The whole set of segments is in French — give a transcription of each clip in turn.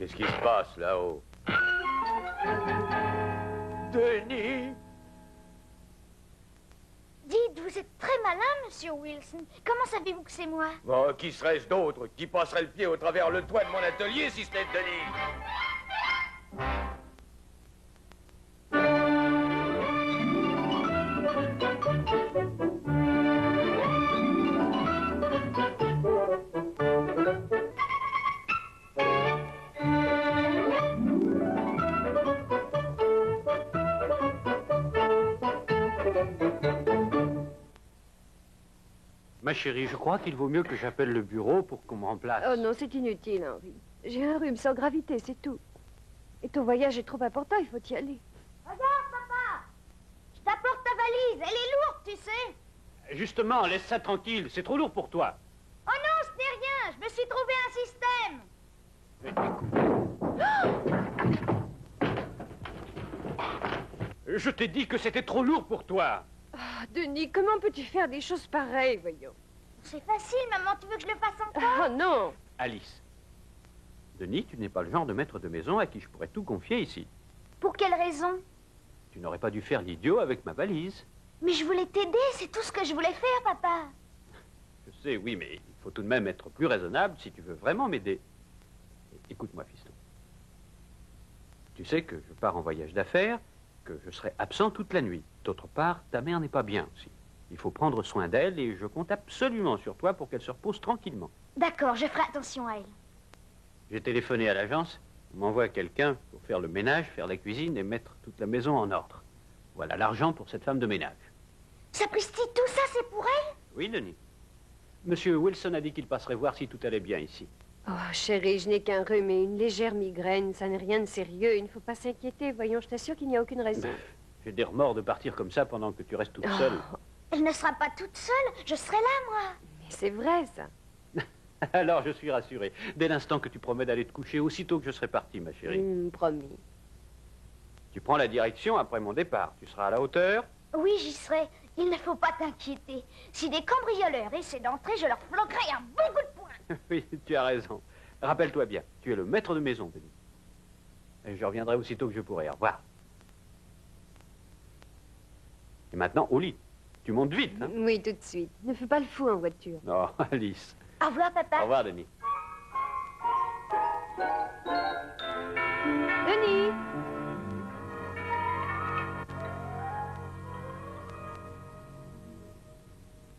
Qu'est-ce qui se passe là-haut? Denis? Dites, vous êtes très malin, monsieur Wilson. Comment savez-vous que c'est moi? Bon, qui serait-ce d'autre? Qui passerait le pied au travers le toit de mon atelier si c'était Denis? Ma chérie, je crois qu'il vaut mieux que j'appelle le bureau pour qu'on me remplace. Oh non, c'est inutile, Henri. J'ai un rhume sans gravité, c'est tout. Et ton voyage est trop important, il faut y aller. Regarde, papa! Je t'apporte ta valise, elle est lourde, tu sais. Justement, laisse ça tranquille, c'est trop lourd pour toi. Oh non, ce n'est rien, je me suis trouvé un système. Je t'ai dit que c'était trop lourd pour toi. Oh, Denis, comment peux-tu faire des choses pareilles, voyons? C'est facile, maman, tu veux que je le fasse encore? Oh non! Alice, Denis, tu n'es pas le genre de maître de maison à qui je pourrais tout confier ici. Pour quelle raison? Tu n'aurais pas dû faire l'idiot avec ma valise. Mais je voulais t'aider, c'est tout ce que je voulais faire, papa. Je sais, oui, mais il faut tout de même être plus raisonnable si tu veux vraiment m'aider. Écoute-moi, fiston. Tu sais que je pars en voyage d'affaires, que je serai absent toute la nuit. D'autre part, ta mère n'est pas bien aussi. Il faut prendre soin d'elle et je compte absolument sur toi pour qu'elle se repose tranquillement. D'accord, je ferai attention à elle. J'ai téléphoné à l'agence, on m'envoie quelqu'un pour faire le ménage, faire la cuisine et mettre toute la maison en ordre. Voilà l'argent pour cette femme de ménage. Sapristi, tout ça, c'est pour elle? Oui, Denis. Monsieur Wilson a dit qu'il passerait voir si tout allait bien ici. Oh, chérie, je n'ai qu'un rhume et une légère migraine. Ça n'est rien de sérieux. Il ne faut pas s'inquiéter. Voyons, je t'assure qu'il n'y a aucune raison. J'ai des remords de partir comme ça pendant que tu restes toute seule. Elle ne sera pas toute seule, je serai là, moi. Mais c'est vrai, ça. Alors, je suis rassuré. Dès l'instant que tu promets d'aller te coucher, aussitôt que je serai parti, ma chérie. Promis. Tu prends la direction après mon départ. Tu seras à la hauteur. Oui, j'y serai. Il ne faut pas t'inquiéter. Si des cambrioleurs essaient d'entrer, je leur flanquerai un bon coup de poing. Oui, tu as raison. Rappelle-toi bien, tu es le maître de maison, Denis. Et je reviendrai aussitôt que je pourrai. Au revoir. Et maintenant, au lit. Tu montes vite, hein? Oui, tout de suite. Ne fais pas le fou en voiture. Non, Alice. Au revoir, papa. Au revoir, Denis. Denis!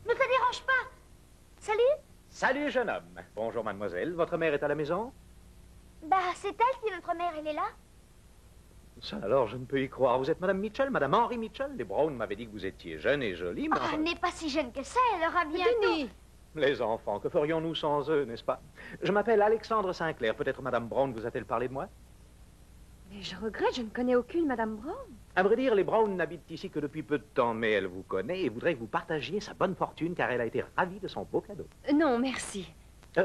Ne te dérange pas. Salut. Salut, jeune homme. Bonjour, mademoiselle. Votre mère est à la maison? Bah, c'est elle qui est notre mère, elle est là. Ça, alors, je ne peux y croire. Vous êtes madame Mitchell, madame Henry Mitchell? Les Brown m'avaient dit que vous étiez jeune et jolie, mais... Oh, elle n'est pas si jeune que ça, elle aura bientôt... Denis! Les enfants, que ferions-nous sans eux, n'est-ce pas? Je m'appelle Alexandre Sinclair. Peut-être madame Brown vous a-t-elle parlé de moi? Mais je regrette, je ne connais aucune Madame Brown. À vrai dire, les Brown n'habitent ici que depuis peu de temps, mais elle vous connaît et voudrait que vous partagiez sa bonne fortune car elle a été ravie de son beau cadeau. Non, merci.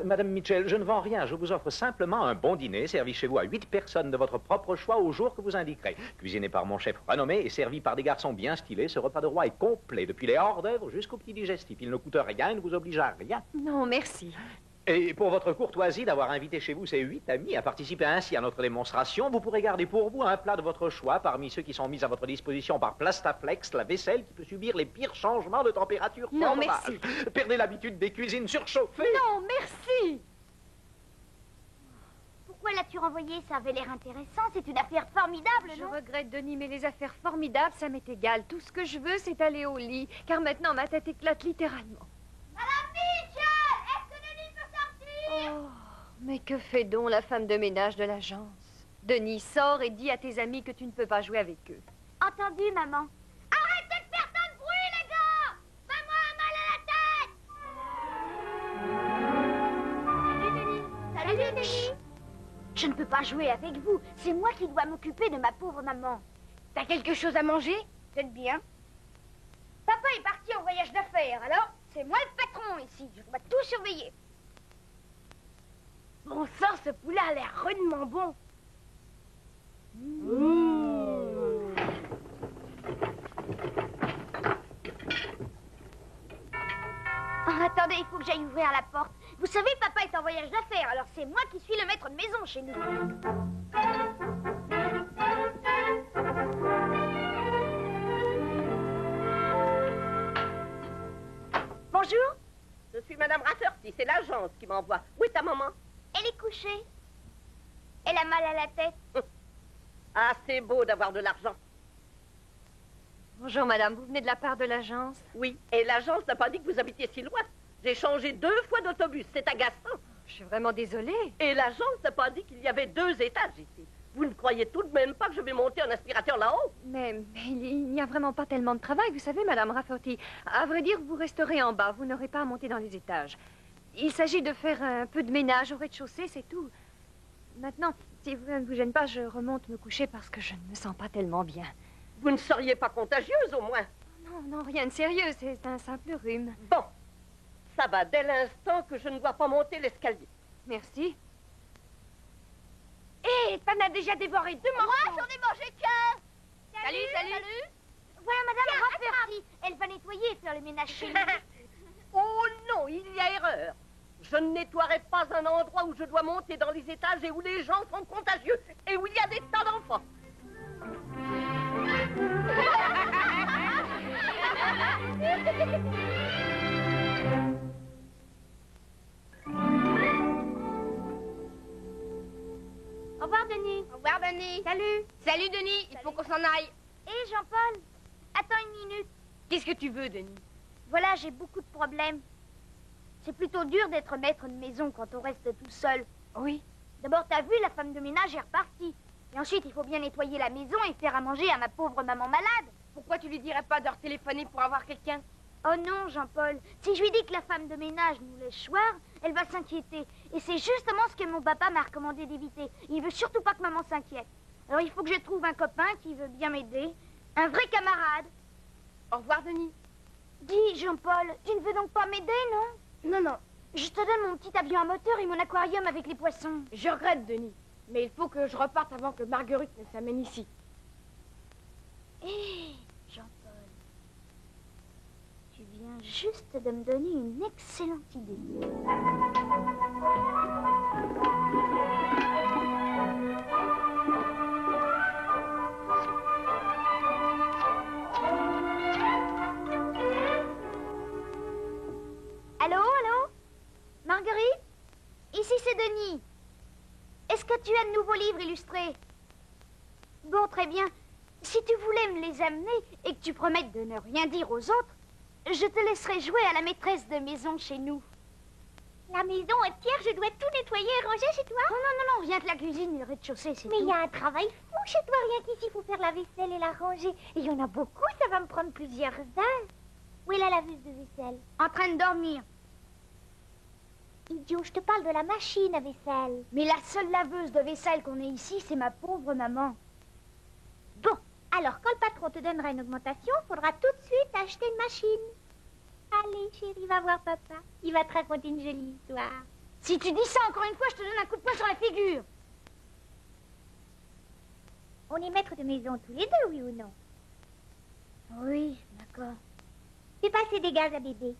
Madame Mitchell, je ne vends rien. Je vous offre simplement un bon dîner servi chez vous à 8 personnes de votre propre choix au jour que vous indiquerez. Cuisiné par mon chef renommé et servi par des garçons bien stylés, ce repas de roi est complet, depuis les hors-d'œuvre jusqu'au petit digestif. Il ne coûte rien et ne vous oblige à rien. Non, merci. Et pour votre courtoisie d'avoir invité chez vous ces 8 amis à participer ainsi à notre démonstration, vous pourrez garder pour vous un plat de votre choix parmi ceux qui sont mis à votre disposition par Plastaflex, la vaisselle qui peut subir les pires changements de température. Non, merci. Perdez l'habitude des cuisines surchauffées. Non, merci. Pourquoi l'as-tu renvoyé? Ça avait l'air intéressant, c'est une affaire formidable, Je non? regrette, Denis, mais les affaires formidables, ça m'est égal. Tout ce que je veux, c'est aller au lit, car maintenant ma tête éclate littéralement. Madame Mitchell, est-ce que Denis peut sortir? Oh, mais que fait donc la femme de ménage de l'agence? Denis, sors et dis à tes amis que tu ne peux pas jouer avec eux. Entendu, maman. Arrêtez de faire tant de bruit, les gars! Maman a mal à la tête! Salut, Denis. Salut, Denis. Je ne peux pas jouer avec vous. C'est moi qui dois m'occuper de ma pauvre maman. T'as quelque chose à manger? Peut-être bien. Papa est parti en voyage d'affaires, alors c'est moi le patron ici. Je dois tout surveiller. Bon sang, ce poulet a l'air rudement bon. Oh, attendez, il faut que j'aille ouvrir la porte. Vous savez, papa est en voyage d'affaires, alors c'est moi qui suis le maître de maison chez nous. Bonjour. Je suis Madame Rafferty, c'est l'agence qui m'envoie. Où est ta maman? Elle est couchée. Elle a mal à la tête. Ah, c'est beau d'avoir de l'argent. Bonjour, madame. Vous venez de la part de l'agence? Oui, et l'agence n'a pas dit que vous habitiez si loin. J'ai changé 2 fois d'autobus, c'est agaçant. Je suis vraiment désolée. Et l'agence n'a pas dit qu'il y avait 2 étages ici. Vous ne croyez tout de même pas que je vais monter un aspirateur là-haut? Mais il n'y a vraiment pas tellement de travail, vous savez, madame Rafferty. À vrai dire, vous resterez en bas. Vous n'aurez pas à monter dans les étages. Il s'agit de faire un peu de ménage au rez-de-chaussée, c'est tout. Maintenant, si vous ne vous gênez pas, je remonte me coucher parce que je ne me sens pas tellement bien. Vous ne seriez pas contagieuse, au moins? Non, rien de sérieux, c'est un simple rhume. Bon, ça va dès l'instant que je ne dois pas monter l'escalier. Merci. Hé, t'en as déjà dévoré 2 morceaux. Moi, j'en ai mangé qu'un. Salut. Voilà madame Rafferty. Elle va nettoyer et faire le ménage chez nous. Oh non, il y a erreur. Je ne nettoierai pas un endroit où je dois monter dans les étages et où les gens sont contagieux et où il y a des tas d'enfants. Au revoir Denis. Au revoir, Denis. Salut. Salut, Denis. Il faut qu'on s'en aille. Hé Jean-Paul, attends une minute. Qu'est-ce que tu veux, Denis? Voilà, j'ai beaucoup de problèmes. C'est plutôt dur d'être maître de maison quand on reste tout seul. Oui. D'abord, t'as vu, la femme de ménage est repartie. Et ensuite, il faut bien nettoyer la maison et faire à manger à ma pauvre maman malade. Pourquoi tu lui dirais pas de retéléphoner pour avoir quelqu'un? Oh non, Jean-Paul. Si je lui dis que la femme de ménage nous laisse choir, elle va s'inquiéter. Et c'est justement ce que mon papa m'a recommandé d'éviter. Il veut surtout pas que maman s'inquiète. Alors il faut que je trouve un copain qui veut bien m'aider. Un vrai camarade. Au revoir, Denis. Dis, Jean-Paul, tu ne veux donc pas m'aider, non? Non, non. Je te donne mon petit avion à moteur et mon aquarium avec les poissons. Je regrette, Denis. Mais il faut que je reparte avant que Marguerite ne s'amène ici. Hé, Jean-Paul, tu viens juste de me donner une excellente idée. Allô, allô? Marguerite? Ici c'est Denis. Est-ce que tu as de nouveaux livres illustrés? Bon, très bien. Si tu voulais me les amener et que tu promettes de ne rien dire aux autres, je te laisserai jouer à la maîtresse de maison chez nous. La maison entière, je dois tout nettoyer et ranger chez toi? Oh non, rien que la cuisine et le rez-de-chaussée, c'est tout. Mais il y a un travail fou chez toi, rien qu'ici, il faut faire la vaisselle et la ranger. Et il y en a beaucoup, ça va me prendre plusieurs heures. Où est la laveuse de vaisselle? En train de dormir. Idiot, je te parle de la machine à vaisselle. Mais la seule laveuse de vaisselle qu'on ait ici, c'est ma pauvre maman. Bon, alors quand le patron te donnera une augmentation, il faudra tout de suite acheter une machine. Allez, chérie, va voir papa. Il va te raconter une jolie histoire. Si tu dis ça encore une fois, je te donne un coup de poing sur la figure. On est maître de maison tous les deux, oui ou non? Oui, d'accord. Fais passer des gaz à bébé.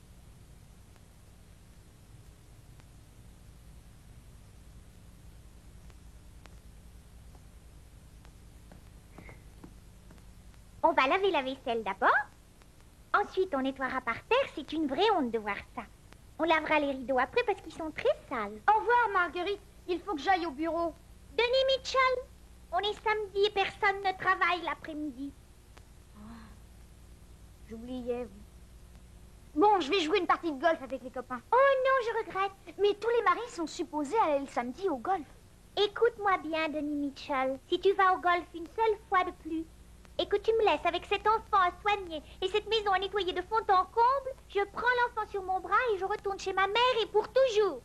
On va laver la vaisselle d'abord. Ensuite, on nettoiera par terre. C'est une vraie honte de voir ça. On lavera les rideaux après parce qu'ils sont très sales. Au revoir, Marguerite. Il faut que j'aille au bureau. Denis Mitchell, on est samedi et personne ne travaille l'après-midi. J'oubliais, vous. Bon, je vais jouer une partie de golf avec les copains. Oh non, je regrette. Mais tous les maris sont supposés aller le samedi au golf. Écoute-moi bien, Denis Mitchell. Si tu vas au golf une seule fois de plus, et que tu me laisses avec cet enfant à soigner et cette maison à nettoyer de fond en comble, je prends l'enfant sur mon bras et je retourne chez ma mère et pour toujours.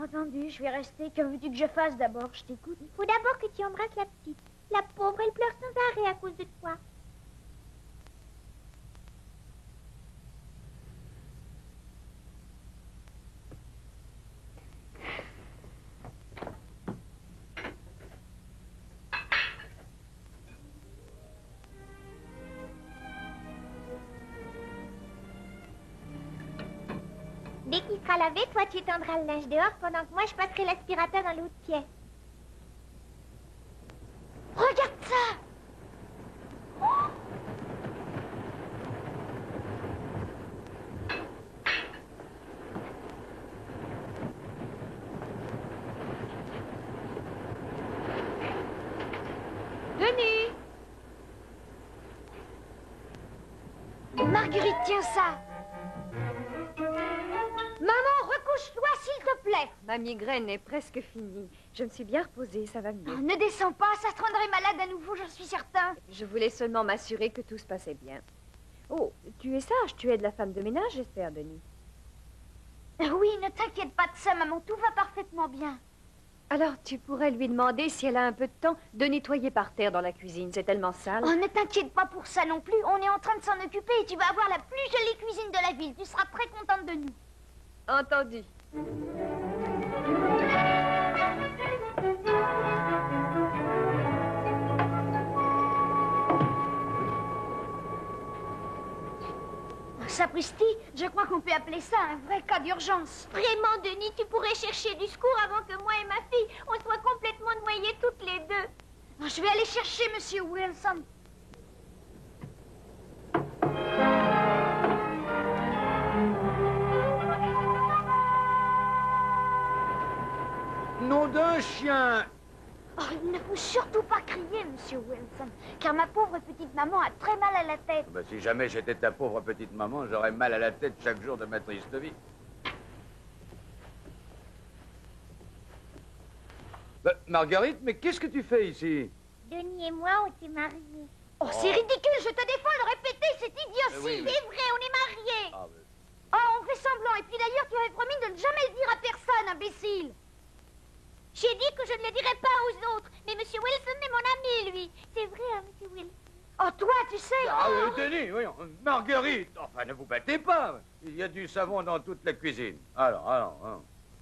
Entendu, je vais rester. Que veux-tu que je fasse d'abord? Je t'écoute. Il faut d'abord que tu embrasses la petite. La pauvre, elle pleure sans arrêt à cause de toi. Dès qu'il sera lavé, toi, tu étendras le linge dehors pendant que moi, je passerai l'aspirateur dans l'autre pièce. Regarde ça! Denis! Marguerite, tiens ça! Maman, recouche-toi, s'il te plaît! Ma migraine est presque finie. Je me suis bien reposée, ça va Oh, mieux. ne descends pas, ça te rendrait malade à nouveau, j'en suis certain. Je voulais seulement m'assurer que tout se passait bien. Oh, tu es sage, tu es de la femme de ménage, j'espère, Denis. Oui, ne t'inquiète pas de ça, maman, tout va parfaitement bien. Alors, tu pourrais lui demander, si elle a un peu de temps, de nettoyer par terre dans la cuisine. C'est tellement sale. Oh, ne t'inquiète pas pour ça non plus, on est en train de s'en occuper et tu vas avoir la plus jolie cuisine de la ville. Tu seras très contente de nous. Entendu. Sapristi, je crois qu'on peut appeler ça un vrai cas d'urgence. Vraiment, Denis, tu pourrais chercher du secours avant que moi et ma fille, on soit complètement noyés toutes les deux. Je vais aller chercher Monsieur Wilson. Nom d'un chien! Oh, il ne faut surtout pas crier, Monsieur Wilson, car ma pauvre petite maman a très mal à la tête. Ben, si jamais j'étais ta pauvre petite maman, j'aurais mal à la tête chaque jour de ma triste vie. Ben, Marguerite, mais qu'est-ce que tu fais ici? Denis et moi, on s'est mariés. Oh, c'est ridicule, je te défends de répéter cette idiotie. Oui, C'est vrai, on est mariés. Ah, ben, Oh, on fait semblant, et puis d'ailleurs, tu avais promis de ne jamais le dire à personne, imbécile. J'ai dit que je ne le dirais pas aux autres, mais Monsieur Wilson est mon ami, lui. C'est vrai, hein, Monsieur Wilson? Oh, toi, tu sais... Ah oui, Denis, voyons. Marguerite, enfin, ne vous battez pas. Il y a du savon dans toute la cuisine. Alors.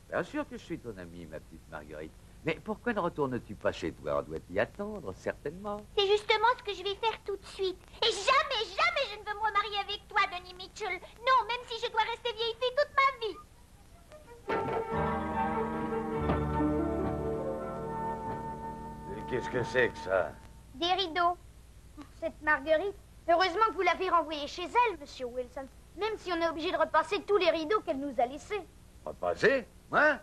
Bien sûr que je suis ton amie, ma petite Marguerite. Mais pourquoi ne retournes-tu pas chez toi? On doit t'y attendre, certainement. C'est justement ce que je vais faire tout de suite. Et jamais, jamais je ne veux me remarier avec toi, Denis Mitchell. Non, même si je dois rester vieille fille toute ma vie. Et qu'est-ce que c'est que ça? Des rideaux. Cette Marguerite, heureusement que vous l'avez renvoyée chez elle, Monsieur Wilson. Même si on est obligé de repasser tous les rideaux qu'elle nous a laissés. Repasser? Hein?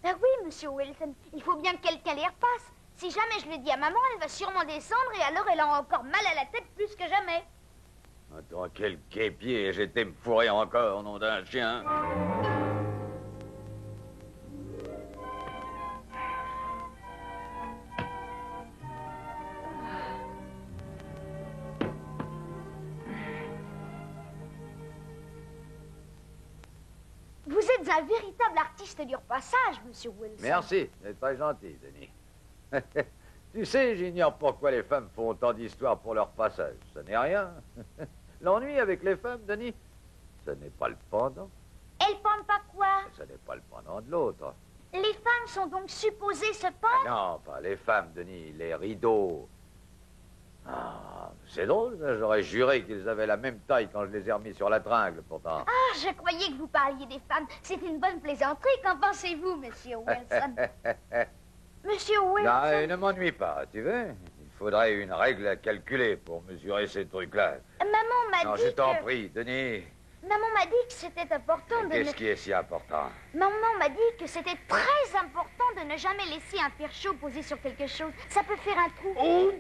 Ben oui, Monsieur Wilson, il faut bien que quelqu'un les repasse. Si jamais je le dis à maman, elle va sûrement descendre et alors elle a encore mal à la tête plus que jamais. Attends, quel guépier, j'étais me fourrer encore, nom d'un chien. Vous êtes un véritable artiste du repassage, Monsieur Wilson. Merci, c'est très gentil, Denis. Tu sais, j'ignore pourquoi les femmes font autant d'histoires pour leur passage. Ce n'est rien. L'ennui avec les femmes, Denis, ce n'est pas le pendant. Elles pendent pas quoi? Ce n'est pas le pendant de l'autre. Les femmes sont donc supposées se pendre? Non, pas les femmes, Denis, les rideaux. Ah, c'est drôle, mais j'aurais juré qu'ils avaient la même taille quand je les ai remis sur la tringle, pourtant. Ah, je croyais que vous parliez des femmes. C'est une bonne plaisanterie. Qu'en pensez-vous, Monsieur Wilson? Monsieur Non, Wilson? ne m'ennuie pas, tu veux? Il faudrait une règle à calculer pour mesurer ces trucs-là. Maman m'a Non, dit je t'en que... prie, Denis. Maman m'a dit que c'était important de Qu'est-ce ne... qui est si important? Maman m'a dit que c'était très important de ne jamais laisser un fer chaud posé sur quelque chose. Ça peut faire un trou.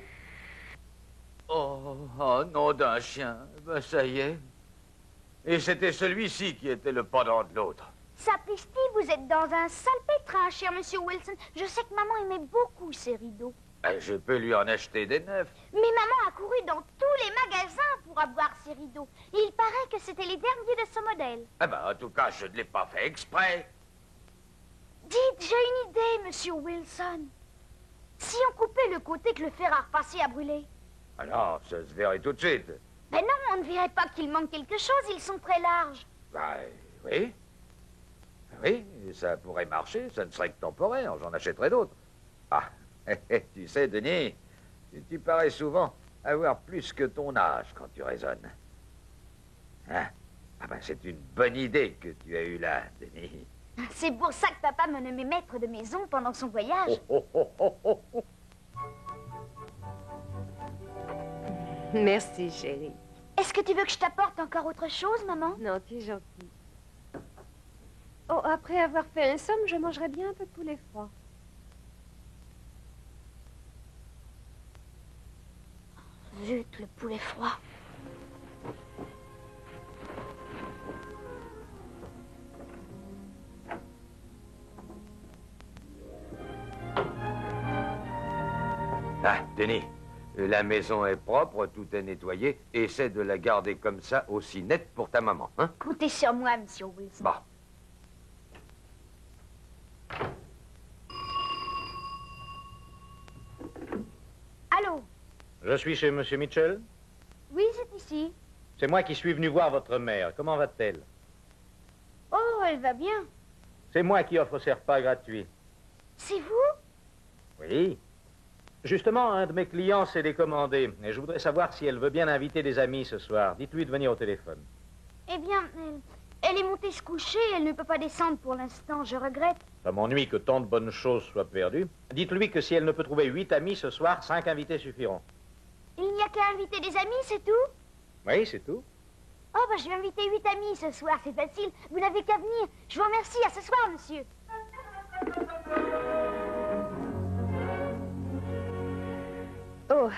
Oh, nom d'un chien. Ben, ça y est. Et c'était celui-ci qui était le pendant de l'autre. Sapristi, vous êtes dans un sale pétrin, cher Monsieur Wilson. Je sais que maman aimait beaucoup ces rideaux. Ben, je peux lui en acheter des neufs. Mais maman a couru dans tous les magasins pour avoir ces rideaux. Et il paraît que c'était les derniers de ce modèle. Eh ben, en tout cas, je ne l'ai pas fait exprès. Dites, j'ai une idée, Monsieur Wilson. Si on coupait le côté que le fer à repasser a brûlé. Alors, ça se verrait tout de suite. Ben non, on ne verrait pas qu'il manque quelque chose, ils sont très larges. Ben, oui. Oui, ça pourrait marcher, ça ne serait que temporaire, j'en achèterais d'autres. Ah, tu sais, Denis, tu parais souvent avoir plus que ton âge quand tu raisonnes. Hein? Ah ben, c'est une bonne idée que tu as eue là, Denis. C'est pour ça que papa me nommait maître de maison pendant son voyage. Merci, chérie. Est-ce que tu veux que je t'apporte encore autre chose, maman? Non, tu es gentille. Oh, après avoir fait un somme, je mangerai bien un peu de poulet froid. Zut, le poulet froid. Ah, Denis, la maison est propre, tout est nettoyé. Essaie de la garder comme ça, aussi nette pour ta maman, hein? Comptez sur moi, monsieur Wilson. Bon. Allô? Je suis chez Monsieur Mitchell. Oui, c'est ici. C'est moi qui suis venu voir votre mère. Comment va-t-elle? Oh, elle va bien. C'est moi qui offre ces repas gratuits. C'est vous? Oui. Justement, un de mes clients s'est décommandé. Et je voudrais savoir si elle veut bien inviter des amis ce soir. Dites-lui de venir au téléphone. Eh bien, elle est montée se coucher. Elle ne peut pas descendre pour l'instant. Je regrette. Ça m'ennuie que tant de bonnes choses soient perdues. Dites-lui que si elle ne peut trouver 8 amis ce soir, 5 invités suffiront. Il n'y a qu'à inviter des amis, c'est tout? Oui, c'est tout. Oh, bah, je vais inviter 8 amis ce soir. C'est facile. Vous n'avez qu'à venir. Je vous remercie. À ce soir, monsieur. Oh,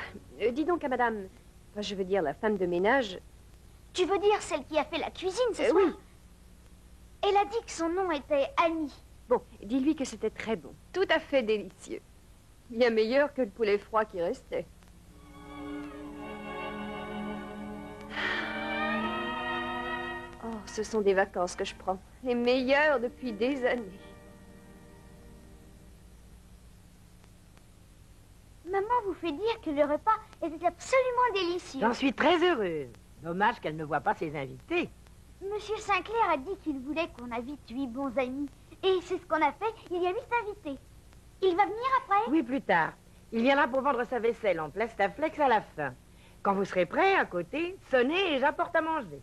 dis donc à madame, enfin, je veux dire la femme de ménage. Tu veux dire celle qui a fait la cuisine ce soir? Oui. Elle a dit que son nom était Annie. Bon, dis-lui que c'était très bon, tout à fait délicieux. Bien meilleur que le poulet froid qui restait. Oh, ce sont des vacances que je prends, les meilleures depuis des années. Maman vous fait dire que le repas était absolument délicieux. J'en suis très heureuse. Dommage qu'elle ne voit pas ses invités. Monsieur Sinclair a dit qu'il voulait qu'on invite 8 bons amis. Et c'est ce qu'on a fait. Il y a 8 invités. Il va venir après? Oui, plus tard. Il viendra pour vendre sa vaisselle en Plastaflex à la fin. Quand vous serez prêts, à côté, sonnez et j'apporte à manger.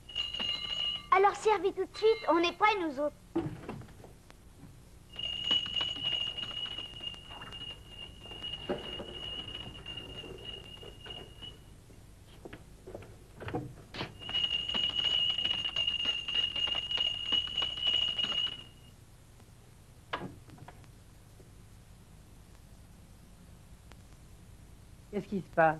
Alors servez tout de suite. On est prêts, nous autres. Qu'est-ce qui se passe?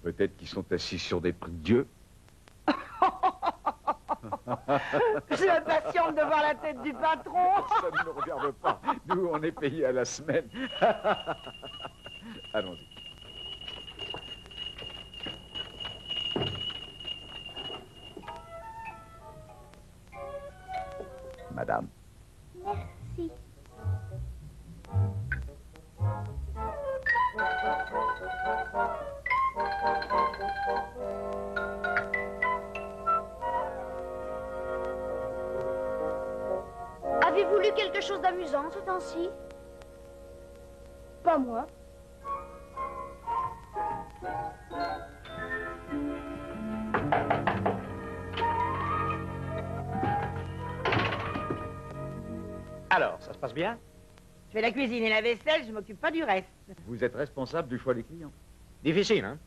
Peut-être qu'ils sont assis sur des prie-dieux. Je suis impatiente de voir la tête du patron. Ça ne nous regarde pas. Nous, on est payés à la semaine. Allons-y. Madame. Merci. Avez-vous lu quelque chose d'amusant ce temps-ci? Pas moi. Alors, ça se passe bien? Je fais la cuisine et la vaisselle, je m'occupe pas du reste. Vous êtes responsable du choix des clients. Difficile, hein?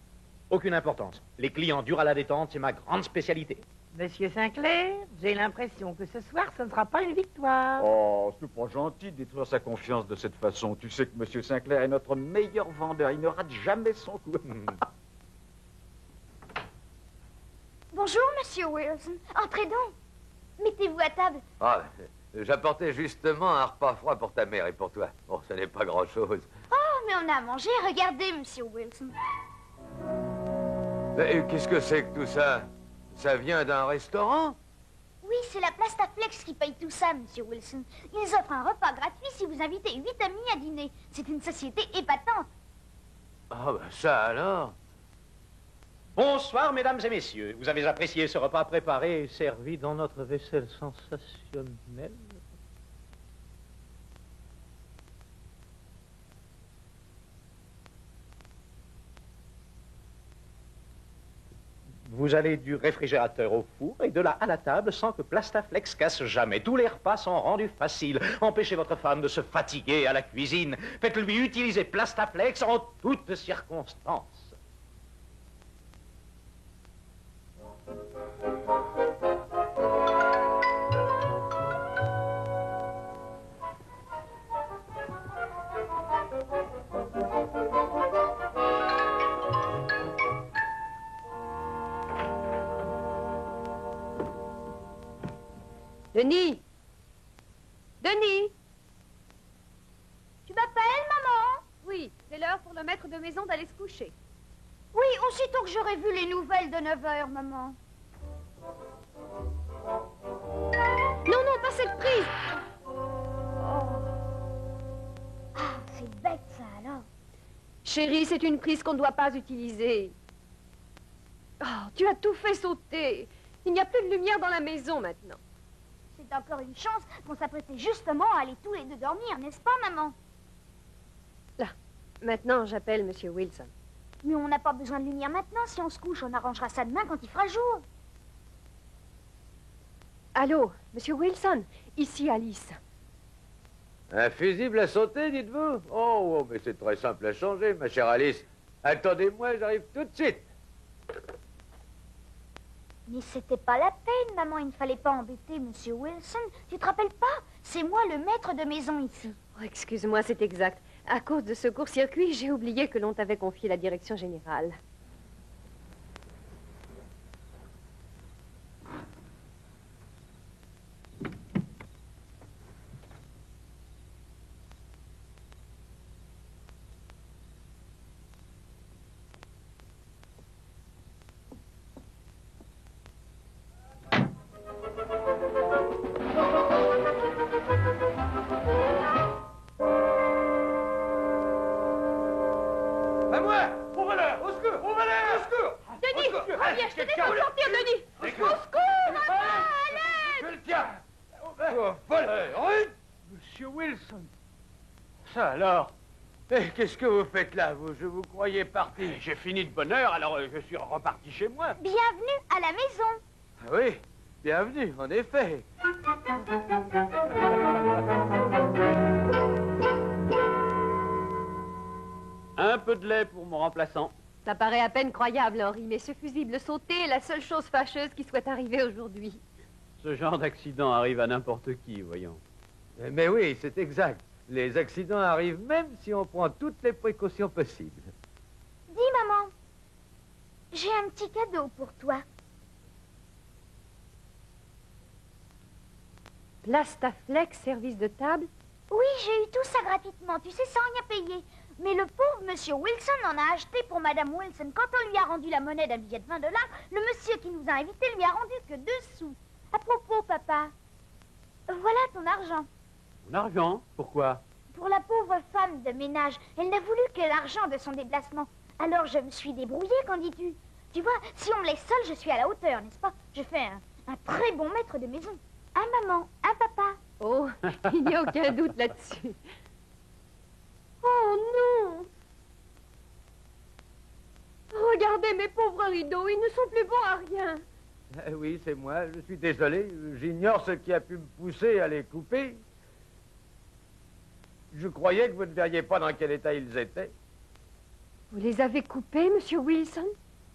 Aucune importance. Les clients durent à la détente, c'est ma grande spécialité. Monsieur Sinclair, j'ai l'impression que ce soir, ce ne sera pas une victoire. Oh, c'est pas gentil de détruire sa confiance de cette façon. Tu sais que M. Sinclair est notre meilleur vendeur. Il ne rate jamais son coup. Bonjour, monsieur Wilson. Entrez donc. Mettez-vous à table. Ah, j'apportais justement un repas froid pour ta mère et pour toi. Bon, ce n'est pas grand-chose. Oh, mais on a à manger. Regardez, monsieur Wilson. Qu'est-ce que c'est que tout ça? Ça vient d'un restaurant? Oui, c'est la Plastaflex qui paye tout ça, monsieur Wilson. Ils offrent un repas gratuit si vous invitez 8 amis à dîner. C'est une société épatante. Ah, ben ça alors. Bonsoir, mesdames et messieurs. Vous avez apprécié ce repas préparé et servi dans notre vaisselle sensationnelle? Vous allez du réfrigérateur au four et de là à la table sans que Plastaflex casse jamais. Tous les repas sont rendus faciles. Empêchez votre femme de se fatiguer à la cuisine. Faites-lui utiliser Plastaflex en toutes circonstances. Denis! Denis! Tu m'appelles, maman? Oui, c'est l'heure pour le maître de maison d'aller se coucher. Oui, aussitôt que j'aurai vu les nouvelles de 9 h, maman. Non, non, pas cette prise! Ah, c'est bête, ça, alors. Chérie, c'est une prise qu'on ne doit pas utiliser. Oh, tu as tout fait sauter. Il n'y a plus de lumière dans la maison maintenant. C'est encore une chance qu'on s'apprêtait justement à aller tous les deux dormir, n'est-ce pas, maman? Là, maintenant, j'appelle Monsieur Wilson. Mais on n'a pas besoin de lumière maintenant. Si on se couche, on arrangera ça demain quand il fera jour. Allô, Monsieur Wilson, ici Alice. Un fusible à sauter, dites-vous? Oh, mais c'est très simple à changer, ma chère Alice. Attendez-moi, j'arrive tout de suite. Mais c'était pas la peine, maman. Il ne fallait pas embêter Monsieur Wilson. Tu te rappelles pas? C'est moi le maître de maison ici. Oh, excuse-moi, c'est exact. À cause de ce court-circuit, j'ai oublié que l'on t'avait confié la direction générale. À moi! Ouvre-le! Au secours! Ouvre-le! Au secours! Denis! Reviens, je te dis de sortir, Denis! Au secours, maman! Je le tiens! Oh, voleur! Rude! Monsieur Wilson. Ça alors? Eh, qu'est-ce que vous faites là, vous? Je vous croyais parti. J'ai fini de bonne heure, alors je suis reparti chez moi. Bienvenue à la maison. Ah oui, bienvenue, en effet. Un peu de lait pour mon remplaçant. Ça paraît à peine croyable, Henri, mais ce fusible sauté est la seule chose fâcheuse qui soit arrivée aujourd'hui. Ce genre d'accident arrive à n'importe qui, voyons. Mais oui, c'est exact. Les accidents arrivent même si on prend toutes les précautions possibles. Dis, maman, j'ai un petit cadeau pour toi. Plastaflex, service de table? Oui, j'ai eu tout ça gratuitement, tu sais, sans rien payer. Mais le pauvre monsieur Wilson en a acheté pour Madame Wilson. Quand on lui a rendu la monnaie d'un billet de 20 $, le monsieur qui nous a invités lui a rendu que 2 sous. À propos, papa, voilà ton argent. Mon argent? Pourquoi? Pour la pauvre femme de ménage, elle n'a voulu que l'argent de son déplacement. Alors je me suis débrouillée, qu'en dis-tu? Tu vois, si on me laisse seule, je suis à la hauteur, n'est-ce pas? Je fais un très bon maître de maison. Un maman, un papa. Oh, il n'y a aucun doute là-dessus. Oh non! Regardez mes pauvres rideaux, ils ne sont plus bons à rien. Oui, c'est moi, je suis désolé. J'ignore ce qui a pu me pousser à les couper. Je croyais que vous ne verriez pas dans quel état ils étaient. Vous les avez coupés, Monsieur Wilson?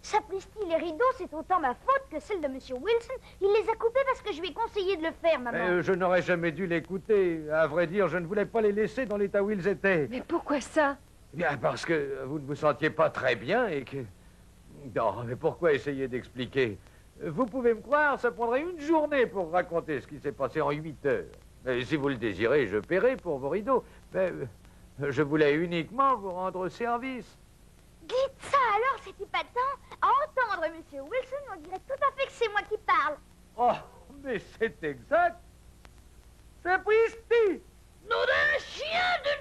Sapristi, les rideaux, c'est autant ma faute que celle de monsieur Wilson. Il les a coupés parce que je lui ai conseillé de le faire, maman. Je n'aurais jamais dû l'écouter. À vrai dire, je ne voulais pas les laisser dans l'état où ils étaient. Mais pourquoi ça? Bien, parce que vous ne vous sentiez pas très bien et que... Non, mais pourquoi essayer d'expliquer? Vous pouvez me croire, ça prendrait une journée pour raconter ce qui s'est passé en 8 heures. Et si vous le désirez, je paierai pour vos rideaux. Mais je voulais uniquement vous rendre service. Dites ça alors, c'est épatant. À entendre monsieur Wilson, on dirait tout à fait que c'est moi qui parle. Oh, mais c'est exact. Sapristi! Nom d'un chien de